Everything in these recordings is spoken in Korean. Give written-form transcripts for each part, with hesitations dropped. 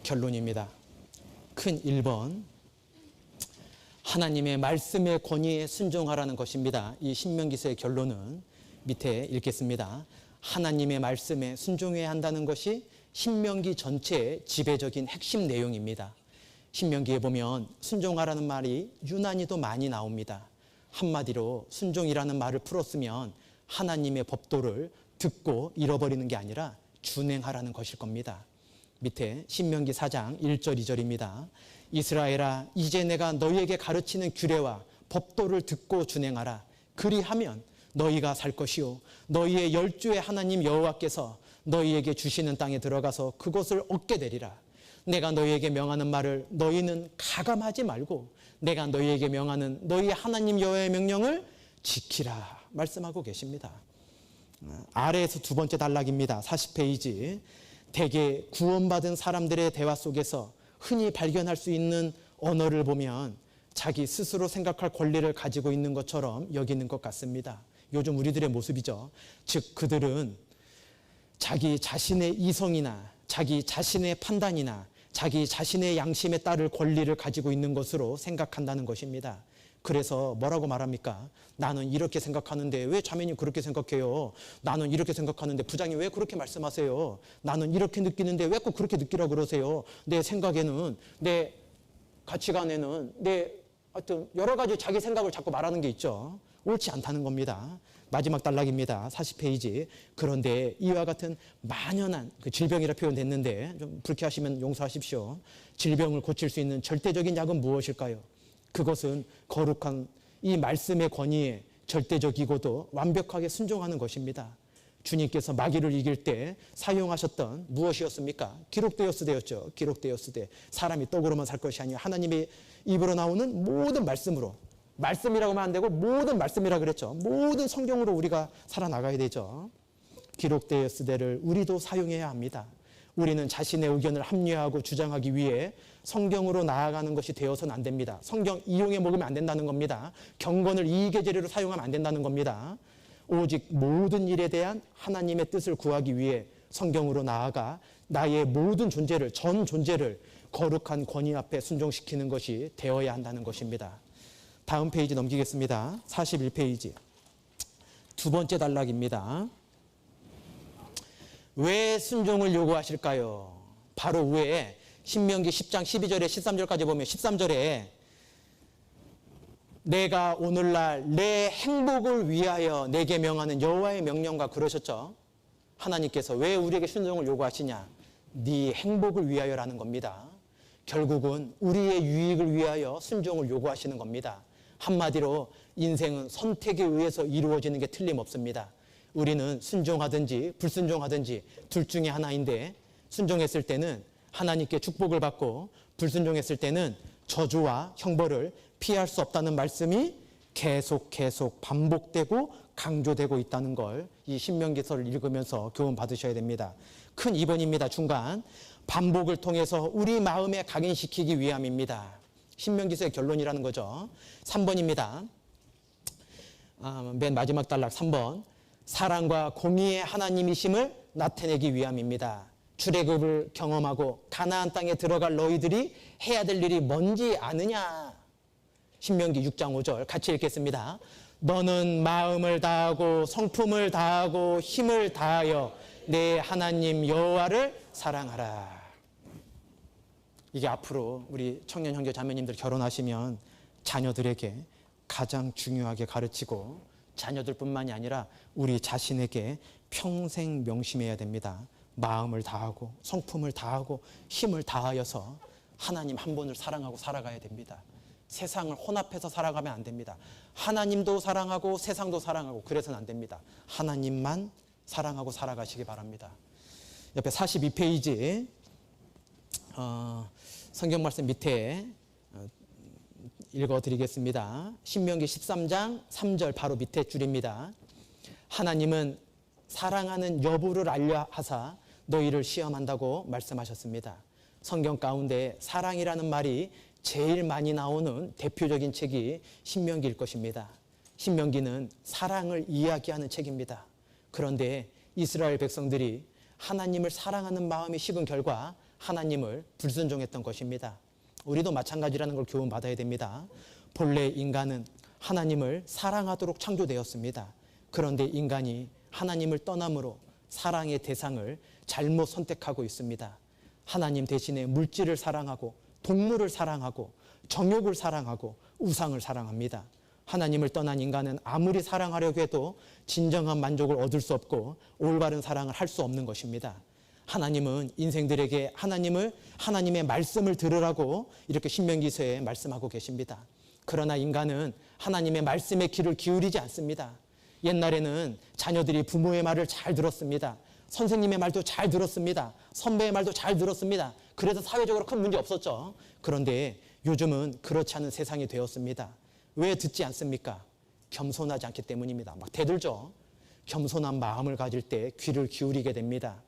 결론입니다. 큰 1번, 하나님의 말씀의 권위에 순종하라는 것입니다. 이 신명기서의 결론은 밑에 읽겠습니다. 하나님의 말씀에 순종해야 한다는 것이 신명기 전체의 지배적인 핵심 내용입니다. 신명기에 보면 순종하라는 말이 유난히도 많이 나옵니다. 한마디로 순종이라는 말을 풀었으면 하나님의 법도를 듣고 잃어버리는 게 아니라 준행하라는 것일 겁니다. 밑에 신명기 4장 1절 2절입니다. 이스라엘아, 이제 내가 너희에게 가르치는 규례와 법도를 듣고 준행하라. 그리하면 너희가 살 것이요 너희의 열조의 하나님 여호와께서 너희에게 주시는 땅에 들어가서 그것을 얻게 되리라. 내가 너희에게 명하는 말을 너희는 가감하지 말고 내가 너희에게 명하는 너희 하나님 여호와의 명령을 지키라 말씀하고 계십니다. 아래에서 두 번째 단락입니다. 40페이지. 대개 구원받은 사람들의 대화 속에서 흔히 발견할 수 있는 언어를 보면 자기 스스로 생각할 권리를 가지고 있는 것처럼 여기는 것 같습니다. 요즘 우리들의 모습이죠. 즉 그들은 자기 자신의 이성이나 자기 자신의 판단이나 자기 자신의 양심에 따를 권리를 가지고 있는 것으로 생각한다는 것입니다. 그래서 뭐라고 말합니까? 나는 이렇게 생각하는데 왜 자매님 그렇게 생각해요? 나는 이렇게 생각하는데 부장님 왜 그렇게 말씀하세요? 나는 이렇게 느끼는데 왜 꼭 그렇게 느끼라고 그러세요? 내 생각에는, 내 가치관에는, 하여튼 여러 가지 자기 생각을 자꾸 말하는 게 있죠. 옳지 않다는 겁니다. 마지막 단락입니다. 40페이지. 그런데 이와 같은 만연한 질병이라 표현됐는데 좀 불쾌하시면 용서하십시오. 질병을 고칠 수 있는 절대적인 약은 무엇일까요? 그것은 거룩한 이 말씀의 권위에 절대적이고도 완벽하게 순종하는 것입니다. 주님께서 마귀를 이길 때 사용하셨던 무엇이었습니까? 기록되었으되였죠. 기록되었으되 사람이 떡으로만 살 것이 아니라 하나님의 입으로 나오는 모든 말씀으로, 말씀이라고 하면 안 되고 모든 말씀이라 그랬죠. 모든 성경으로 우리가 살아나가야 되죠. 기록되었으되를 우리도 사용해야 합니다. 우리는 자신의 의견을 합리화하고 주장하기 위해 성경으로 나아가는 것이 되어서는 안 됩니다. 성경 이용해 먹으면 안 된다는 겁니다. 경건을 이익의 재료로 사용하면 안 된다는 겁니다. 오직 모든 일에 대한 하나님의 뜻을 구하기 위해 성경으로 나아가 나의 모든 존재를, 전 존재를 거룩한 권위 앞에 순종시키는 것이 되어야 한다는 것입니다. 다음 페이지 넘기겠습니다. 41페이지. 두 번째 단락입니다. 왜 순종을 요구하실까요? 바로 위에 신명기 10장 12절에 13절까지 보면 13절에 내가 오늘날 내 행복을 위하여 내게 명하는 여호와의 명령과 그러셨죠. 하나님께서 왜 우리에게 순종을 요구하시냐? 네 행복을 위하여라는 겁니다. 결국은 우리의 유익을 위하여 순종을 요구하시는 겁니다. 한마디로 인생은 선택에 의해서 이루어지는 게 틀림없습니다. 우리는 순종하든지 불순종하든지 둘 중에 하나인데 순종했을 때는 하나님께 축복을 받고 불순종했을 때는 저주와 형벌을 피할 수 없다는 말씀이 계속 반복되고 강조되고 있다는 걸 이 신명기서를 읽으면서 교훈 받으셔야 됩니다. 큰 2번입니다. 중간. 반복을 통해서 우리 마음에 각인시키기 위함입니다. 신명기서의 결론이라는 거죠. 3번입니다. 맨 마지막 단락 3번. 사랑과 공의의 하나님이심을 나타내기 위함입니다. 출애굽을 경험하고 가나안 땅에 들어갈 너희들이 해야 될 일이 뭔지 아느냐? 신명기 6장 5절 같이 읽겠습니다. 너는 마음을 다하고 성품을 다하고 힘을 다하여 내 하나님 여호와를 사랑하라. 이게 앞으로 우리 청년 형제 자매님들 결혼하시면 자녀들에게 가장 중요하게 가르치고 자녀들뿐만이 아니라 우리 자신에게 평생 명심해야 됩니다. 마음을 다하고 성품을 다하고 힘을 다하여서 하나님 한 분을 사랑하고 살아가야 됩니다. 세상을 혼합해서 살아가면 안 됩니다. 하나님도 사랑하고 세상도 사랑하고 그래서는 안 됩니다. 하나님만 사랑하고 살아가시기 바랍니다. 옆에 42페이지 성경 말씀 밑에 읽어드리겠습니다. 신명기 13장 3절 바로 밑에 줄입니다. 하나님은 사랑하는 여부를 알려 하사 너희를 시험한다고 말씀하셨습니다. 성경 가운데 사랑이라는 말이 제일 많이 나오는 대표적인 책이 신명기일 것입니다. 신명기는 사랑을 이야기하는 책입니다. 그런데 이스라엘 백성들이 하나님을 사랑하는 마음이 식은 결과 하나님을 불순종했던 것입니다. 우리도 마찬가지라는 걸 교훈받아야 됩니다. 본래 인간은 하나님을 사랑하도록 창조되었습니다. 그런데 인간이 하나님을 떠남으로 사랑의 대상을 잘못 선택하고 있습니다. 하나님 대신에 물질을 사랑하고 동물을 사랑하고 정욕을 사랑하고 우상을 사랑합니다. 하나님을 떠난 인간은 아무리 사랑하려고 해도 진정한 만족을 얻을 수 없고 올바른 사랑을 할 수 없는 것입니다. 하나님은 인생들에게 하나님의 말씀을 들으라고 이렇게 신명기서에 말씀하고 계십니다. 그러나 인간은 하나님의 말씀에 귀를 기울이지 않습니다. 옛날에는 자녀들이 부모의 말을 잘 들었습니다. 선생님의 말도 잘 들었습니다. 선배의 말도 잘 들었습니다. 그래서 사회적으로 큰 문제 없었죠. 그런데 요즘은 그렇지 않은 세상이 되었습니다. 왜 듣지 않습니까? 겸손하지 않기 때문입니다. 막 대들죠. 겸손한 마음을 가질 때 귀를 기울이게 됩니다.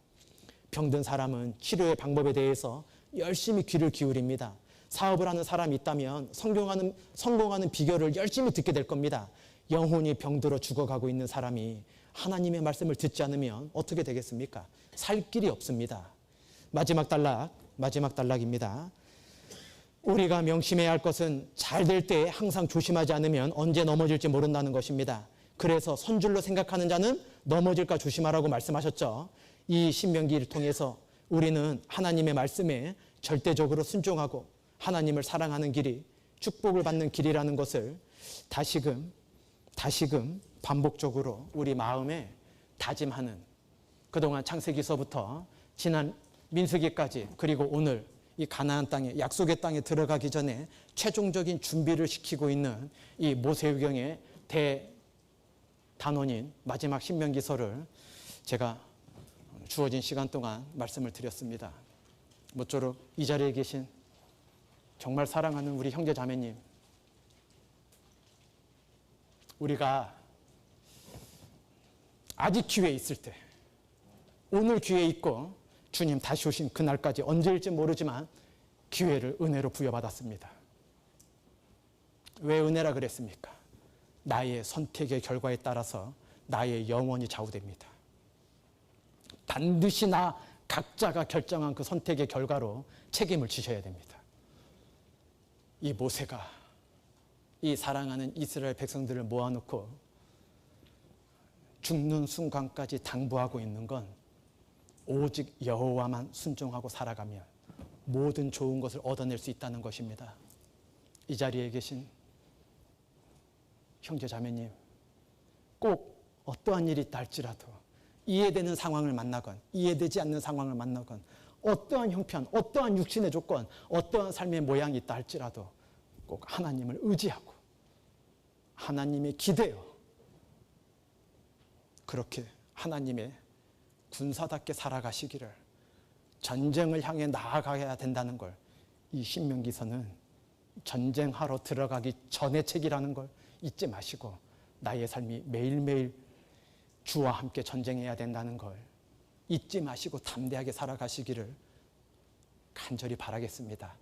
병든 사람은 치료의 방법에 대해서 열심히 귀를 기울입니다. 사업을 하는 사람이 있다면 성공하는 비결을 열심히 듣게 될 겁니다. 영혼이 병들어 죽어가고 있는 사람이 하나님의 말씀을 듣지 않으면 어떻게 되겠습니까? 살 길이 없습니다. 마지막 단락입니다. 우리가 명심해야 할 것은 잘 될 때 항상 조심하지 않으면 언제 넘어질지 모른다는 것입니다. 그래서 선줄로 생각하는 자는 넘어질까 조심하라고 말씀하셨죠. 이 신명기를 통해서 우리는 하나님의 말씀에 절대적으로 순종하고 하나님을 사랑하는 길이 축복을 받는 길이라는 것을 다시금 반복적으로 우리 마음에 다짐하는, 그동안 창세기서부터 지난 민수기까지 그리고 오늘 이 가나안 땅에, 약속의 땅에 들어가기 전에 최종적인 준비를 시키고 있는 이 모세우경의 대단원인 마지막 신명기서를 제가 주어진 시간 동안 말씀을 드렸습니다. 모쪼록 이 자리에 계신 정말 사랑하는 우리 형제 자매님, 우리가 아직 기회 있을 때, 오늘 기회 있고 주님 다시 오신 그날까지 언제일지 모르지만 기회를 은혜로 부여받았습니다. 왜 은혜라 그랬습니까? 나의 선택의 결과에 따라서 나의 영혼이 좌우됩니다. 반드시 각자가 결정한 그 선택의 결과로 책임을 지셔야 됩니다. 이 모세가 이 사랑하는 이스라엘 백성들을 모아놓고 죽는 순간까지 당부하고 있는 건 오직 여호와만 순종하고 살아가면 모든 좋은 것을 얻어낼 수 있다는 것입니다. 이 자리에 계신 형제 자매님, 꼭 어떠한 일이 있다 할지라도 이해되는 상황을 만나건 이해되지 않는 상황을 만나건 어떠한 형편, 어떠한 육신의 조건, 어떠한 삶의 모양이 있다 할지라도 꼭 하나님을 의지하고 하나님의 기대어 그렇게 하나님의 군사답게 살아가시기를, 전쟁을 향해 나아가야 된다는 걸, 이 신명기서는 전쟁하러 들어가기 전의 책이라는 걸 잊지 마시고 나의 삶이 매일매일 주와 함께 전쟁해야 된다는 걸 잊지 마시고 담대하게 살아가시기를 간절히 바라겠습니다.